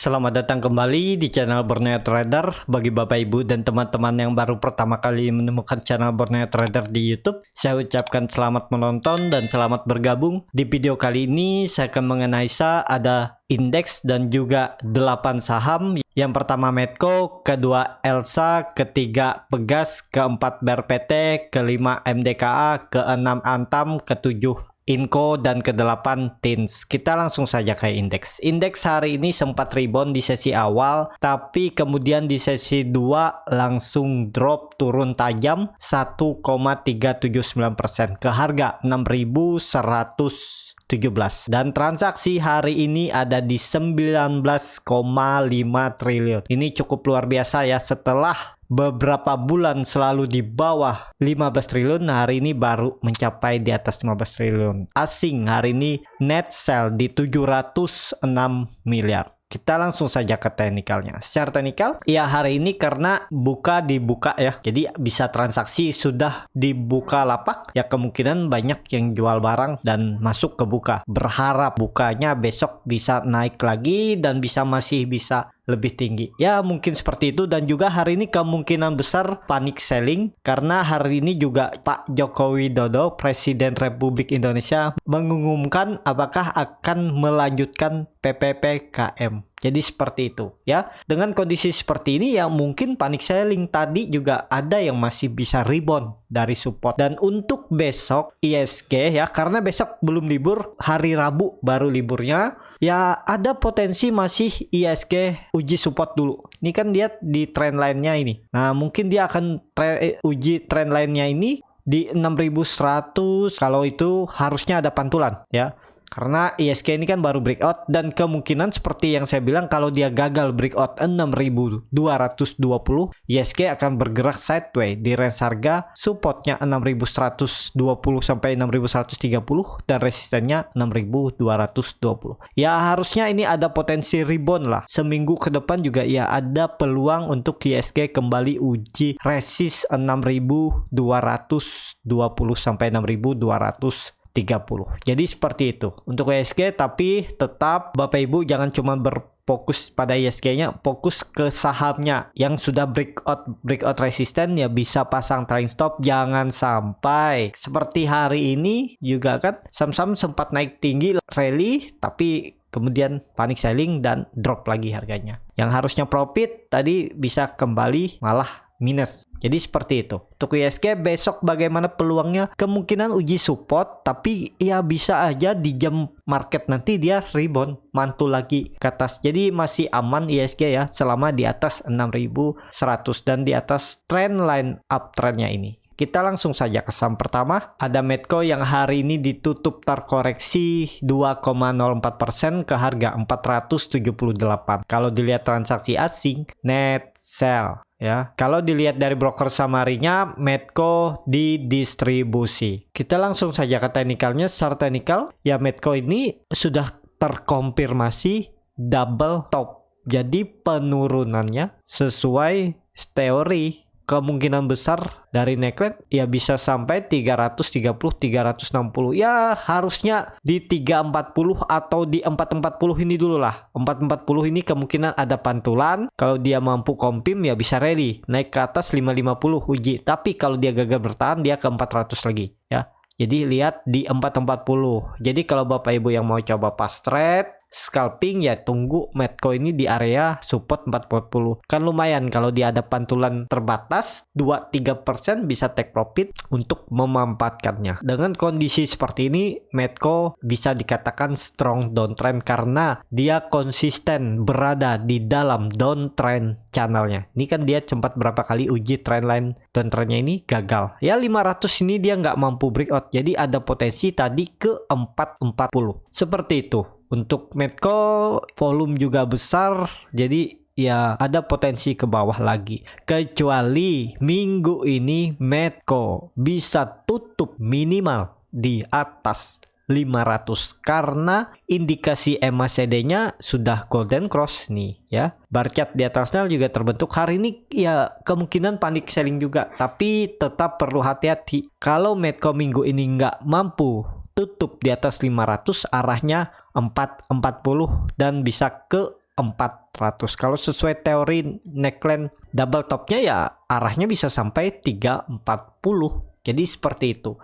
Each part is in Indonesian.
Selamat datang kembali di channel Borneo Trader. Bagi Bapak Ibu dan teman-teman yang baru pertama kali menemukan channel Borneo Trader di YouTube, saya ucapkan selamat menonton dan selamat bergabung. Di video kali ini saya akan menganalisa ada indeks dan juga 8 saham. Yang pertama Medco, kedua Elsa, ketiga Pegas, keempat BRPT, kelima MDKA, keenam Antam, ketujuh Inco, dan ke-8 Tins. Kita langsung saja ke indeks. Indeks hari ini sempat rebound di sesi awal, tapi kemudian di sesi 2 langsung drop turun tajam 1,379% ke harga 6.117. Dan transaksi hari ini ada di 19,5 triliun. Ini cukup luar biasa ya, setelah beberapa bulan selalu di bawah 15 triliun, hari ini baru mencapai di atas 15 triliun. Asing hari ini net sell di 706 miliar. Kita langsung saja ke teknikalnya. Secara teknikal, ya hari ini karena dibuka ya, jadi bisa transaksi sudah dibuka lapak, ya kemungkinan banyak yang jual barang dan masuk ke buka. Berharap bukanya besok bisa naik lagi dan masih bisa lebih tinggi. Ya mungkin seperti itu, dan juga hari ini kemungkinan besar panic selling karena hari ini juga Pak Joko Widodo, Presiden Republik Indonesia, mengumumkan apakah akan melanjutkan PPPKM. Jadi seperti itu ya. Dengan kondisi seperti ini ya mungkin panic selling. Tadi juga ada yang masih bisa rebound dari support. Dan untuk besok ISG ya, karena besok belum libur, hari Rabu baru liburnya, ya ada potensi masih ISG uji support dulu. Ini kan dia di trend line-nya ini. Nah mungkin dia akan uji trend line-nya ini di 6.100. Kalau itu harusnya ada pantulan ya, karena ISG ini kan baru breakout, dan kemungkinan seperti yang saya bilang, kalau dia gagal breakout 6.220, ISG akan bergerak sideways di range harga supportnya 6.120 sampai 6.130 dan resistennya 6.220. Ya harusnya ini ada potensi rebound lah. Seminggu ke depan juga ya ada peluang untuk ISG kembali uji resist 6.220 sampai 6.230. Jadi seperti itu untuk ISG. Tapi tetap Bapak Ibu jangan cuma berfokus pada ISG-nya, fokus ke sahamnya yang sudah breakout resisten, ya bisa pasang trailing stop. Jangan sampai seperti hari ini juga kan, saham-saham sempat naik tinggi rally tapi kemudian panic selling dan drop lagi harganya. Yang harusnya profit tadi bisa kembali malah minus. Jadi seperti itu. Untuk ISG besok bagaimana peluangnya? Kemungkinan uji support, tapi ya bisa aja di jam market nanti dia rebound, mantul lagi ke atas. Jadi masih aman ISG ya, selama di atas 6.100 dan di atas trend line uptrendnya ini. Kita langsung saja ke saham pertama. Ada Medco yang hari ini ditutup terkoreksi 2,04% ke harga 478. Kalau dilihat transaksi asing, net sell ya. Kalau dilihat dari broker samarinya, Medco didistribusi. Kita langsung saja ke teknikalnya. Secara teknikal, ya Medco ini sudah terkonfirmasi double top. Jadi penurunannya sesuai teori, kemungkinan besar dari neckline ya bisa sampai 330 360. Ya harusnya di 340 atau di 440 ini dulu lah. 440 ini kemungkinan ada pantulan. Kalau dia mampu kompim ya bisa rally naik ke atas 550 uji. Tapi kalau dia gagal bertahan, dia ke 400 lagi ya. Jadi lihat di 440. Jadi kalau Bapak Ibu yang mau coba pas trade scalping, ya tunggu Medco ini di area support 440. Kan lumayan kalau dia ada pantulan terbatas 2-3% bisa take profit untuk memanfaatkannya. Dengan kondisi seperti ini, Medco bisa dikatakan strong downtrend karena dia konsisten berada di dalam downtrend channelnya. Ini kan dia sempat berapa kali uji trendline downtrendnya ini gagal. Ya 500 ini dia nggak mampu breakout. Jadi ada potensi tadi ke 440. Seperti itu. Untuk Medco volume juga besar, jadi ya ada potensi ke bawah lagi. Kecuali minggu ini Medco bisa tutup minimal di atas 500 karena indikasi MACD-nya sudah golden cross nih ya. Bar chart di atasnya juga terbentuk. Hari ini ya kemungkinan panic selling juga, tapi tetap perlu hati-hati. Kalau Medco minggu ini nggak mampu tutup di atas 500, arahnya 440 dan bisa ke 3.400. Kalau sesuai teori neckline double topnya ya arahnya bisa sampai 3.40. Jadi seperti itu.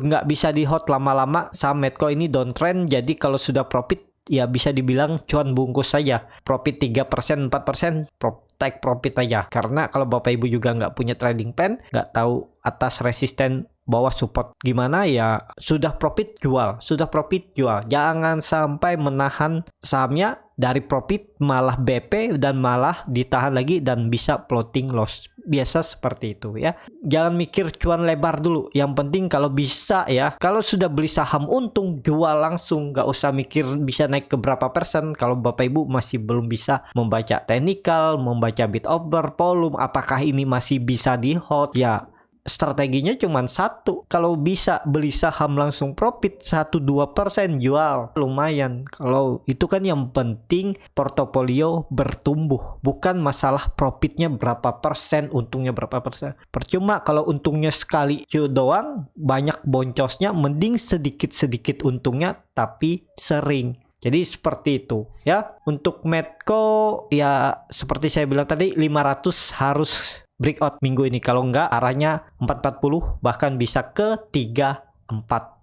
Nggak bisa di hold lama-lama. Saham Medco ini downtrend. Jadi kalau sudah profit ya bisa dibilang cuan bungkus saja. Profit 3%, 4%, take profit aja. Karena kalau Bapak Ibu juga nggak punya trading plan, nggak tahu atas resisten bawah support gimana, ya sudah profit jual. Sudah profit jual. Jangan sampai menahan sahamnya dari profit malah BP dan malah ditahan lagi dan bisa floating loss. Biasa seperti itu ya. Jangan mikir cuan lebar dulu. Yang penting kalau bisa ya, kalau sudah beli saham untung jual langsung, nggak usah mikir bisa naik ke berapa persen. Kalau Bapak Ibu masih belum bisa membaca technical, membaca bid offer, volume, apakah ini masih bisa di hold, ya strateginya cuma satu. Kalau bisa beli saham langsung profit 1-2% jual, lumayan. Kalau itu kan yang penting portofolio bertumbuh, bukan masalah profitnya berapa persen, untungnya berapa persen. Percuma kalau untungnya sekali doang, banyak boncosnya. Mending sedikit-sedikit untungnya tapi sering. Jadi seperti itu ya. Untuk Medco ya seperti saya bilang tadi, 500 harus breakout minggu ini. Kalau enggak arahnya 440, bahkan bisa ke 340.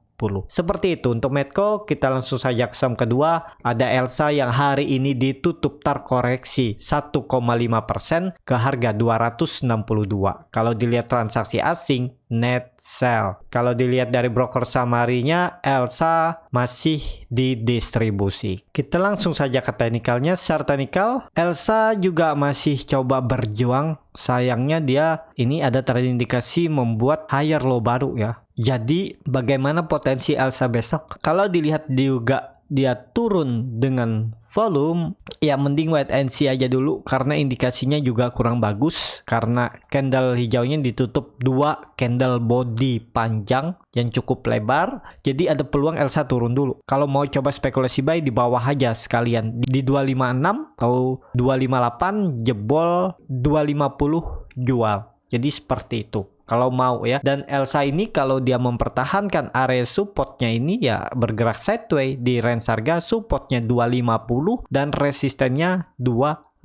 Seperti itu untuk Medco. Kita langsung saja ke saham kedua. Ada Elsa yang hari ini ditutup terkoreksi 1,5% ke harga 262. Kalau dilihat transaksi asing, net sell. Kalau dilihat dari broker summary-nya, Elsa masih didistribusi. Kita langsung saja ke teknikalnya. Secara teknikal, Elsa juga masih coba berjuang. Sayangnya dia ini ada terindikasi membuat higher low baru ya. Jadi bagaimana potensi Elsa besok? Kalau dilihat juga dia turun dengan volume, ya mending wait and see aja dulu karena indikasinya juga kurang bagus karena candle hijaunya ditutup 2 candle body panjang yang cukup lebar. Jadi ada peluang Elsa turun dulu. Kalau mau coba spekulasi buy di bawah aja sekalian di 256 atau 258, jebol 250 jual. Jadi seperti itu kalau mau ya. Dan Elsa ini kalau dia mempertahankan area supportnya ini ya bergerak sideways di range harga supportnya 250 dan resistennya 280.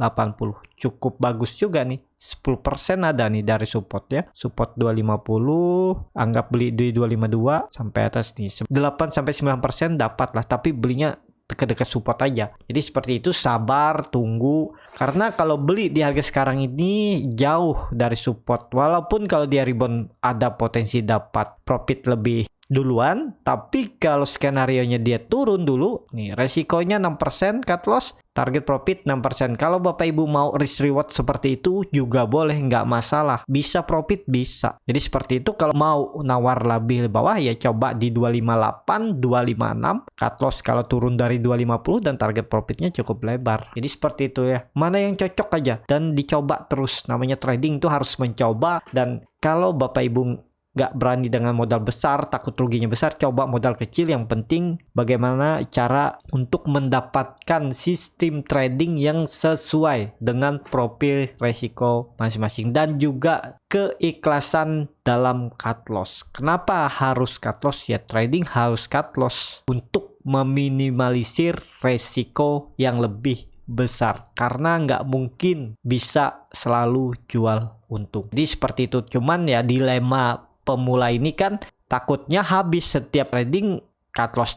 Cukup bagus juga nih. 10% ada nih dari support ya. Support 250, anggap beli di 252 sampai atas nih. 8-9% dapat lah, tapi belinya dekat-dekat support aja. Jadi seperti itu, sabar, tunggu. Karena kalau beli di harga sekarang ini jauh dari support. Walaupun kalau dia rebound ada potensi dapat profit lebih duluan, tapi kalau skenario-nya dia turun dulu, nih resikonya 6% cut loss, target profit 6%. Kalau Bapak Ibu mau risk reward seperti itu juga boleh, nggak masalah. Bisa profit bisa. Jadi seperti itu. Kalau mau nawar lebih bawah ya coba di 258, 256. Cut loss kalau turun dari 250 dan target profitnya cukup lebar. Jadi seperti itu ya. Mana yang cocok aja dan dicoba terus. Namanya trading itu harus mencoba. Dan kalau Bapak Ibu nggak berani dengan modal besar, takut ruginya besar, coba modal kecil. Yang penting bagaimana cara untuk mendapatkan sistem trading yang sesuai dengan profil resiko masing-masing dan juga keikhlasan dalam cut loss. Kenapa harus cut loss? Ya trading harus cut loss untuk meminimalisir resiko yang lebih besar karena nggak mungkin bisa selalu jual untung. Jadi seperti itu. Cuman ya dilema pemula ini kan takutnya habis setiap trading cut loss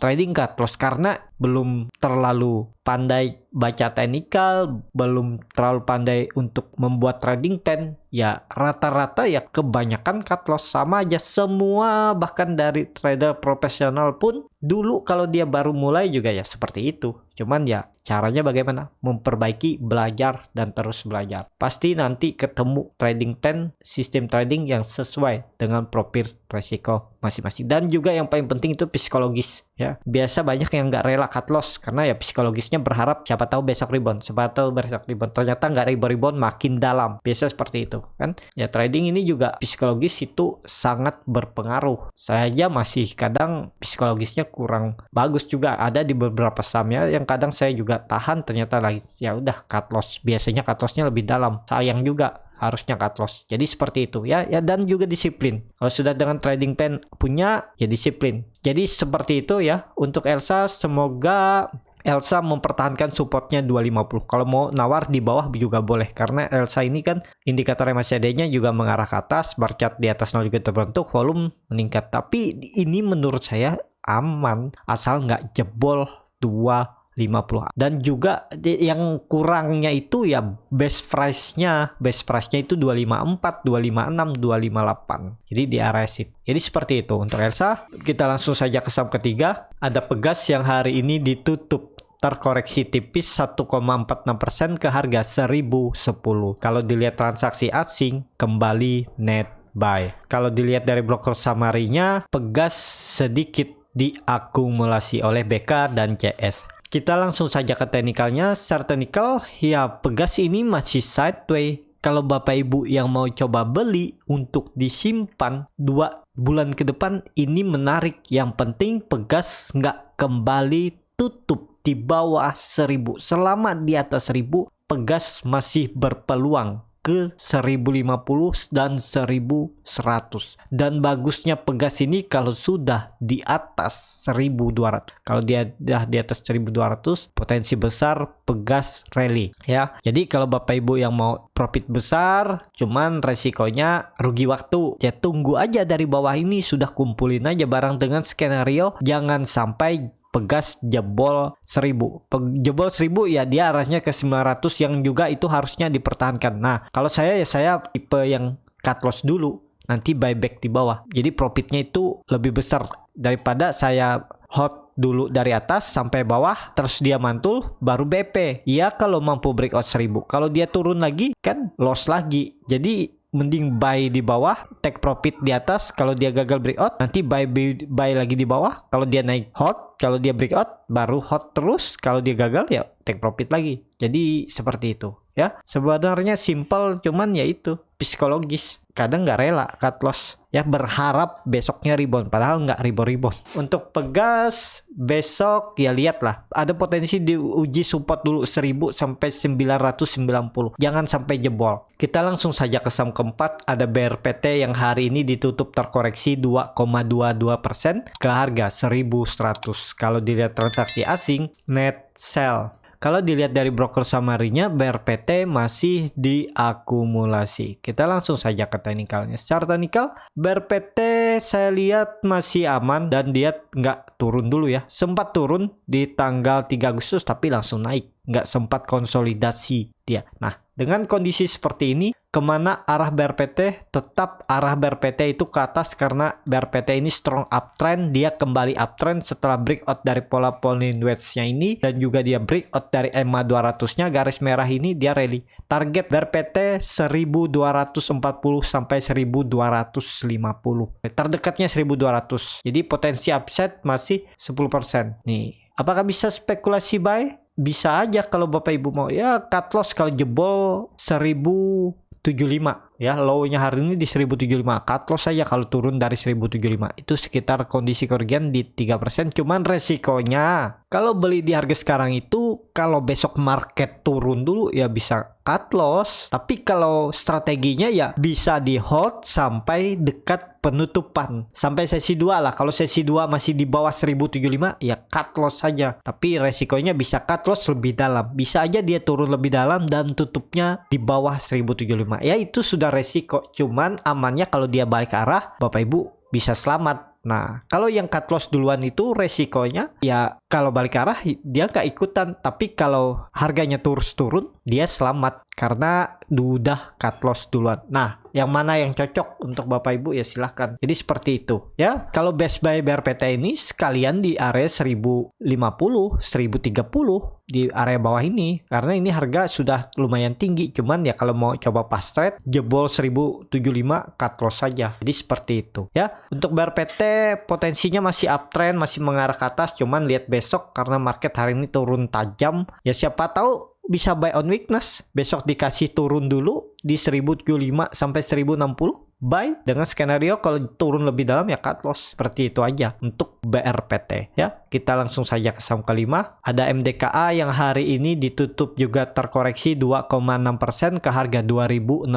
karena belum terlalu pandai baca technical, belum terlalu pandai untuk membuat trading plan. Ya rata-rata ya kebanyakan cut loss sama aja semua, bahkan dari trader profesional pun dulu kalau dia baru mulai juga ya seperti itu. Cuman ya caranya bagaimana? Memperbaiki, belajar, dan terus belajar. Pasti nanti ketemu trading plan, sistem trading yang sesuai dengan profil resiko masing-masing. Dan juga yang paling penting itu psikologis ya. Biasa banyak yang nggak rela cut loss karena ya psikologisnya berharap siapa tahu besok rebound, ternyata nggak rebound makin dalam. Biasa seperti itu kan. Ya trading ini juga psikologis itu sangat berpengaruh. Saya aja masih kadang psikologisnya kurang bagus juga. Ada di beberapa sahamnya yang kadang saya juga tahan, ternyata lagi ya udah cut loss. Biasanya cut lossnya lebih dalam. Sayang juga harusnya cut loss. Jadi seperti itu ya. Dan juga disiplin. Kalau sudah dengan trading plan punya ya disiplin. Jadi seperti itu ya untuk Elsa. Semoga Elsa mempertahankan supportnya 250. Kalau mau nawar di bawah juga boleh, karena Elsa ini kan indikator MACD-nya juga mengarah ke atas, bar chart di atas 0 juga terbentuk, volume meningkat. Tapi ini menurut saya aman asal nggak jebol 250. Dan juga yang kurangnya itu ya base price-nya itu 254, 256, 258. Jadi di area situ. Jadi seperti itu untuk Elsa. Kita langsung saja ke saham ketiga. Ada Pegas yang hari ini ditutup terkoreksi tipis 1,46% ke harga 1010. Kalau dilihat transaksi asing kembali net buy. Kalau dilihat dari broker summary-nya, Pegas sedikit diakumulasi oleh BK dan CS. Kita langsung saja ke teknikalnya. Secara teknikal, ya Pegas ini masih sideways. Kalau Bapak Ibu yang mau coba beli untuk disimpan 2 bulan ke depan, ini menarik. Yang penting Pegas nggak kembali tutup di bawah 1000. Selama di atas 1000, Pegas masih berpeluang ke 1050 dan 1100. Dan bagusnya Pegas ini kalau sudah di atas 1200. Kalau dia dah di atas 1200, potensi besar Pegas rally ya. Jadi kalau Bapak Ibu yang mau profit besar, cuman resikonya rugi waktu, ya tunggu aja dari bawah ini, sudah kumpulin aja barang dengan skenario jangan sampai Pegas jebol 1000. Jebol 1000 ya dia arahnya ke 900 yang juga itu harusnya dipertahankan. Nah, kalau saya ya saya tipe yang cut loss dulu, nanti buyback di bawah. Jadi profitnya itu lebih besar daripada saya hold dulu dari atas sampai bawah terus dia mantul baru BP. Ya kalau mampu breakout 1000. Kalau dia turun lagi kan loss lagi. Jadi mending buy di bawah, take profit di atas. Kalau dia gagal breakout, nanti buy lagi di bawah. Kalau dia naik hot, kalau dia breakout, baru hot terus. Kalau dia gagal ya take profit lagi. Jadi seperti itu ya. Sebenarnya simple, cuman ya itu psikologis. Kadang nggak rela cut loss ya, berharap besoknya rebound padahal nggak rebound. Untuk Pegas besok ya lihatlah, ada potensi diuji support dulu 1000 sampai 990. Jangan sampai jebol. Kita langsung saja ke saham keempat. Ada BRPT yang hari ini ditutup terkoreksi 2,22% ke harga 1100. Kalau dilihat transaksi asing net sell. Kalau dilihat dari broker summary-nya, BRPT masih diakumulasi. Kita langsung saja ke teknikalnya. Secara teknikal, BRPT saya lihat masih aman dan dia nggak turun dulu ya. Sempat turun di tanggal 3 Agustus tapi langsung naik. Nggak sempat konsolidasi dia. Nah, dengan kondisi seperti ini, kemana arah BRPT? Tetap arah BRPT itu ke atas karena BRPT ini strong uptrend. Dia kembali uptrend setelah breakout dari pola Pauling wedge-nya ini. Dan juga dia breakout dari EMA 200-nya. Garis merah ini dia rally. Target BRPT 1240 sampai 1250. Terdekatnya 1200. Jadi potensi upside masih 10%. Nih, apakah bisa spekulasi buy? Bisa aja kalau Bapak Ibu mau ya cut loss kalau jebol 1075 ya, low-nya hari ini di 1075. Cut loss saja kalau turun dari 1075. Itu sekitar kondisi kerugian di 3%. Cuman resikonya kalau beli di harga sekarang itu, kalau besok market turun dulu ya bisa cut loss. Tapi kalau strateginya ya bisa di hold sampai dekat penutupan. Sampai sesi 2 lah. Kalau sesi 2 masih di bawah 1075 ya cut loss saja. Tapi resikonya bisa cut loss lebih dalam. Bisa aja dia turun lebih dalam dan tutupnya di bawah 1075. Ya itu sudah resiko. Cuman amannya kalau dia balik arah, Bapak Ibu bisa selamat. Nah, kalau yang cut loss duluan itu resikonya ya kalau balik arah dia nggak ikutan. Tapi kalau harganya terus turun, dia selamat karena udah cut loss duluan. Nah, yang mana yang cocok untuk Bapak Ibu ya silahkan. Jadi seperti itu ya. Kalau best buy BRPT ini sekalian di area 1050, 1030 di area bawah ini. Karena ini harga sudah lumayan tinggi. Cuman ya kalau mau coba pas trade jebol 1075 cut loss saja. Jadi seperti itu ya. Untuk BRPT potensinya masih uptrend, masih mengarah ke atas. Cuman lihat besok karena market hari ini turun tajam. Ya siapa tahu bisa buy on weakness. Besok dikasih turun dulu di 1075 sampai 1060. Buy dengan skenario kalau turun lebih dalam ya cut loss. Seperti itu aja untuk BRPT ya. Kita langsung saja ke saham kelima. Ada MDKA yang hari ini ditutup juga terkoreksi 2,6% ke harga 2620.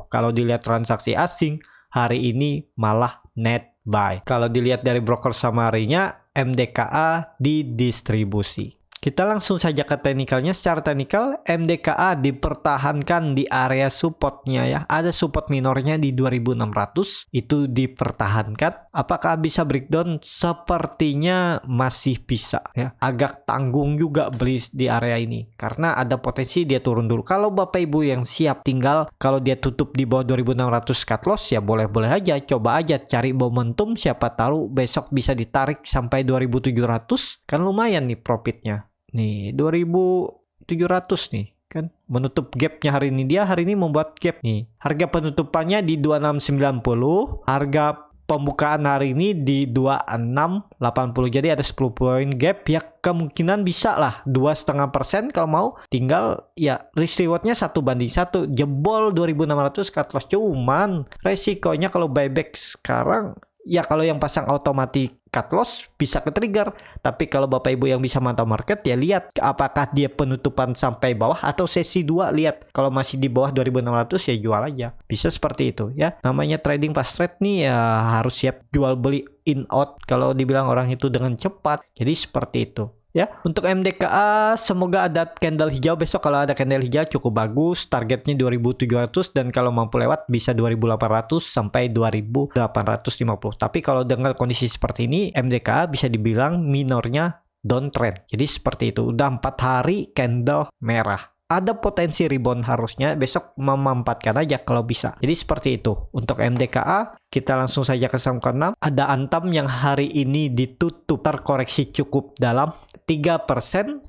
Kalau dilihat transaksi asing hari ini malah net buy. Kalau dilihat dari broker summary-nya MDKA di distribusi. Kita langsung saja ke teknikalnya. Secara teknikal, MDKA dipertahankan di area supportnya ya. Ada support minornya di 2600, itu dipertahankan. Apakah bisa breakdown? Sepertinya masih bisa ya. Agak tanggung juga beli di area ini karena ada potensi dia turun dulu. Kalau Bapak Ibu yang siap, tinggal kalau dia tutup di bawah 2600 cut loss ya boleh-boleh aja, coba aja cari momentum, siapa tahu besok bisa ditarik sampai 2700, kan lumayan nih profitnya. Nih 2700 nih kan menutup gapnya hari ini. Dia hari ini membuat gap nih. Harga penutupannya di 2690, harga pembukaan hari ini di 2680. Jadi ada 10 poin gap ya, kemungkinan bisa lah 2,5% kalau mau. Tinggal ya risk rewardnya 1:1, jebol 2600 cut loss. Cuman resikonya kalau buyback sekarang ya, kalau yang pasang otomatis cut loss bisa ke trigger. Tapi kalau Bapak Ibu yang bisa mantau market ya lihat apakah dia penutupan sampai bawah atau sesi 2, lihat kalau masih di bawah 2600 ya jual aja. Bisa seperti itu ya. Namanya trading pas trade nih ya, harus siap jual beli in out kalau dibilang orang itu dengan cepat. Jadi seperti itu. Ya, untuk MDKA semoga ada candle hijau besok. Kalau ada candle hijau cukup bagus, targetnya 2700 dan kalau mampu lewat bisa 2800 sampai 2850. Tapi kalau dengan kondisi seperti ini MDKA bisa dibilang minornya downtrend. Jadi seperti itu. Udah 4 hari candle merah. Ada potensi rebound, harusnya besok memanfaatkan aja kalau bisa. Jadi seperti itu. Untuk MDKA kita langsung saja ke saham ke-6. Ada Antam yang hari ini ditutup terkoreksi cukup dalam 3%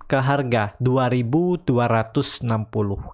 ke harga 2260.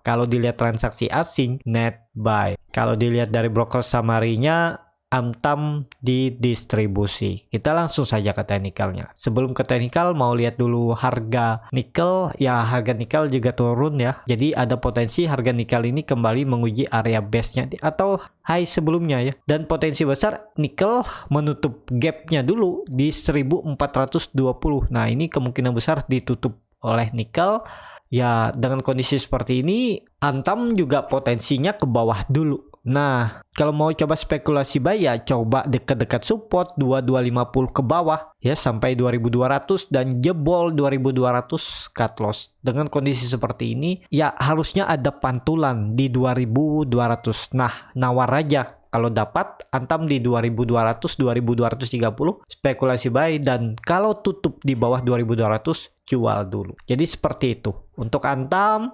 Kalau dilihat transaksi asing net buy. Kalau dilihat dari broker summary-nya Antam di distribusi. Kita langsung saja ke teknikalnya. Sebelum ke teknikal mau lihat dulu harga nikel. Ya harga nikel juga turun ya. Jadi ada potensi harga nikel ini kembali menguji area base-nya atau high sebelumnya ya. Dan potensi besar nikel menutup gap-nya dulu di 1420. Nah ini kemungkinan besar ditutup oleh nikel. Ya dengan kondisi seperti ini Antam juga potensinya ke bawah dulu. Nah, kalau mau coba spekulasi buy ya coba dekat-dekat support 2250 ke bawah ya sampai 2200 dan jebol 2200 cut loss. Dengan kondisi seperti ini ya harusnya ada pantulan di 2200. Nah, nawar aja. Kalau dapat Antam di 2200, 2230 spekulasi buy, dan kalau tutup di bawah 2200 jual dulu. Jadi seperti itu. Untuk Antam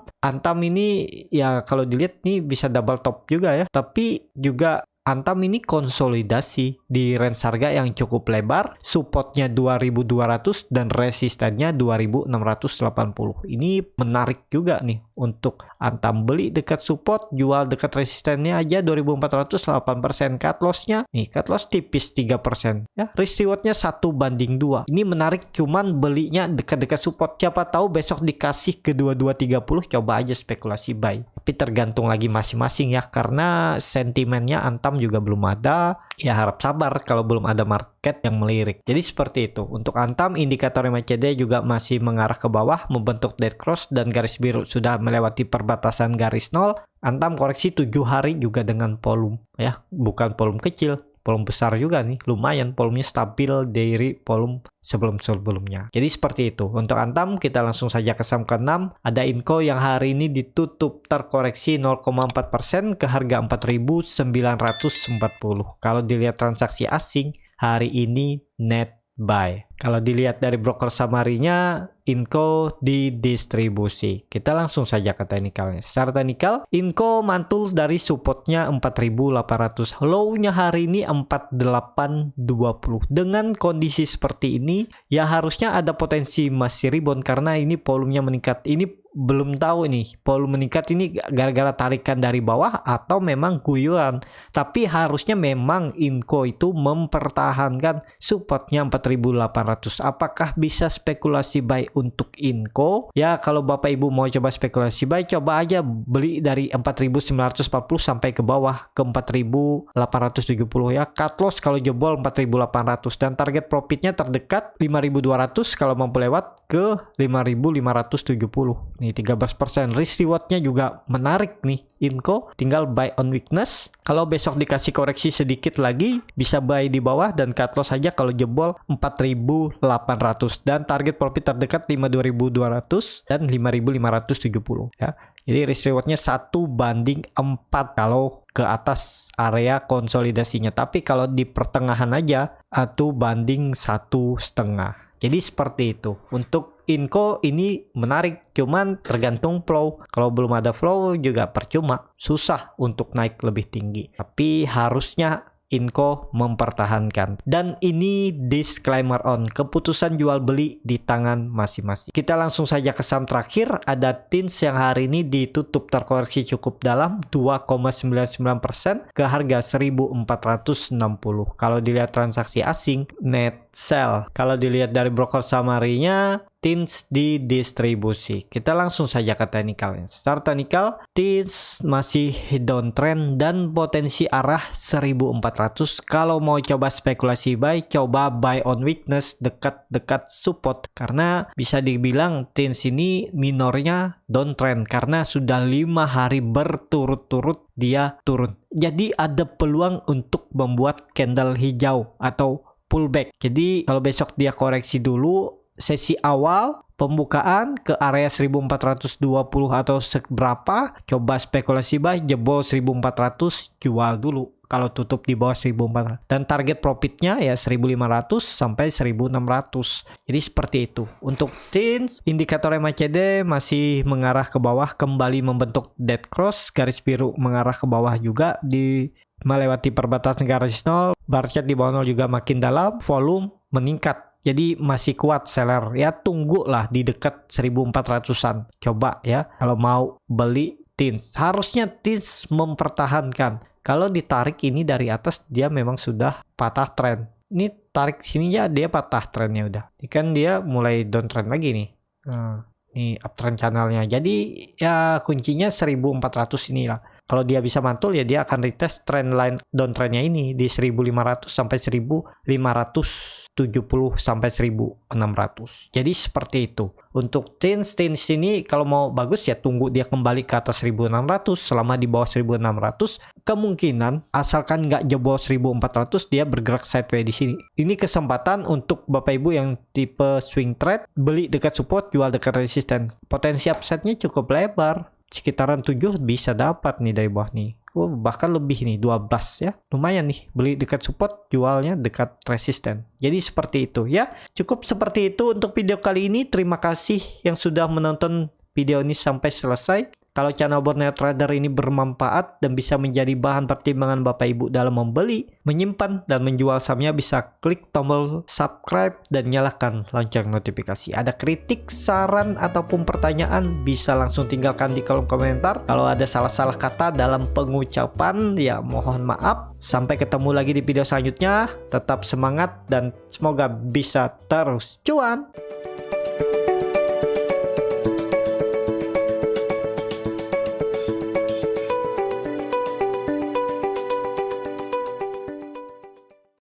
ini ya kalau dilihat nih bisa double top juga ya. Tapi juga Antam ini konsolidasi di range harga yang cukup lebar, supportnya 2200 dan resistennya 2680. Ini menarik juga nih untuk Antam, beli dekat support, jual dekat resistennya aja 2400, 8% cut lossnya. Nih cut loss tipis 3% ya. Risk rewardnya 1:2. Ini menarik, cuman belinya dekat-dekat support. Siapa tahu besok dikasih ke 2230, coba aja spekulasi buy. Tapi tergantung lagi masing-masing ya, karena sentimennya Antam juga belum ada. Ya harap sabar kalau belum ada market yang melirik. Jadi seperti itu. Untuk Antam indikator MACD juga masih mengarah ke bawah, membentuk dead cross dan garis biru sudah melewati perbatasan garis 0. Antam koreksi 7 hari juga dengan volume ya, bukan volume kecil, volume besar juga nih, lumayan volumenya stabil dari volume sebelum-sebelumnya. Jadi seperti itu. Untuk Antam kita langsung saja ke saham ke-6. Ada Inco yang hari ini ditutup terkoreksi 0,4% ke harga 4.940. Kalau dilihat transaksi asing hari ini net buy. Kalau dilihat dari broker summary-nya, Inco di distribusi. Kita langsung saja ke teknikalnya. Secara teknikal, Inco mantul dari supportnya 4.800. Low-nya hari ini 4820. Dengan kondisi seperti ini, ya harusnya ada potensi masih rebound karena ini volumenya meningkat. Ini belum tahu nih, volume meningkat ini gara-gara tarikan dari bawah atau memang guyuran. Tapi harusnya memang Inco itu mempertahankan supportnya 4.800. Apakah bisa spekulasi buy untuk Inco? Ya kalau Bapak Ibu mau coba spekulasi buy, coba aja beli dari 4.940 sampai ke bawah ke 4.870 ya. Cut loss kalau jebol 4.800 dan target profitnya terdekat 5.200 kalau mampu lewat. ke 5.570. Nih 13%. Risk rewardnya juga menarik nih. Inco tinggal buy on weakness. Kalau besok dikasih koreksi sedikit lagi, bisa buy di bawah dan cut loss saja kalau jebol 4.800. Dan target profit terdekat 5.200 dan 5.570 ya. Jadi risk rewardnya 1:4 kalau ke atas area konsolidasinya. Tapi kalau di pertengahan aja 1:1,5. Jadi seperti itu. Untuk Inco ini menarik, cuman tergantung flow. Kalau belum ada flow juga percuma, susah untuk naik lebih tinggi. Tapi harusnya Inco mempertahankan. Dan ini disclaimer on, keputusan jual beli di tangan masing-masing. Kita langsung saja ke saham terakhir, ada Tins yang hari ini ditutup terkoreksi cukup dalam 2,99% ke harga 1.460. Kalau dilihat transaksi asing, net sell. Kalau dilihat dari broker summary-nya, Tins di distribusi. Kita langsung saja ke technical. Start technical, Tins masih downtrend dan potensi arah 1400. Kalau mau coba spekulasi buy, coba buy on weakness dekat-dekat support. Karena bisa dibilang Tins ini minornya downtrend karena sudah 5 hari berturut-turut dia turun. Jadi ada peluang untuk membuat candle hijau atau pullback. Jadi kalau besok dia koreksi dulu, sesi awal pembukaan ke area 1420 atau seberapa, coba spekulasi buy, jebol 1400, jual dulu kalau tutup di bawah 1400. Dan target profitnya ya 1500 sampai 1600. Jadi seperti itu. Untuk Tins, indikator MACD masih mengarah ke bawah, kembali membentuk dead cross, garis biru mengarah ke bawah juga di melewati perbatasan garis 0, bar chart di bawah 0 juga makin dalam, volume meningkat. Jadi masih kuat seller ya, tunggulah di dekat 1400-an. Coba ya kalau mau beli Tins. Harusnya Tins mempertahankan. Kalau ditarik ini dari atas dia memang sudah patah tren. Ini tarik sininya dia patah trennya udah. Ini kan dia mulai downtrend lagi nih. Ini uptrend channelnya. Jadi ya kuncinya 1400 inilah. Kalau dia bisa mantul ya dia akan retest trend line downtrendnya ini di 1500 sampai 1570 sampai 1600. Jadi seperti itu. Untuk Tins ini kalau mau bagus ya tunggu dia kembali ke atas 1600. Selama di bawah 1600 kemungkinan asalkan nggak jebol 1400 dia bergerak sideways di sini. Ini kesempatan untuk Bapak Ibu yang tipe swing trade, beli dekat support, jual dekat resisten. Potensi upside-nya cukup lebar. Sekitaran 7 bisa dapat nih dari bawah nih. Bahkan lebih nih 12 ya. Lumayan nih beli dekat support, jualnya dekat resisten. Jadi seperti itu ya. Cukup seperti itu untuk video kali ini. Terima kasih yang sudah menonton video ini sampai selesai. Kalau channel Borneo Trader ini bermanfaat dan bisa menjadi bahan pertimbangan Bapak Ibu dalam membeli, menyimpan, dan menjual sahamnya, bisa klik tombol subscribe dan nyalakan lonceng notifikasi. Ada kritik, saran, ataupun pertanyaan bisa langsung tinggalkan di kolom komentar. Kalau ada salah-salah kata dalam pengucapan ya mohon maaf. Sampai ketemu lagi di video selanjutnya. Tetap semangat dan semoga bisa terus cuan.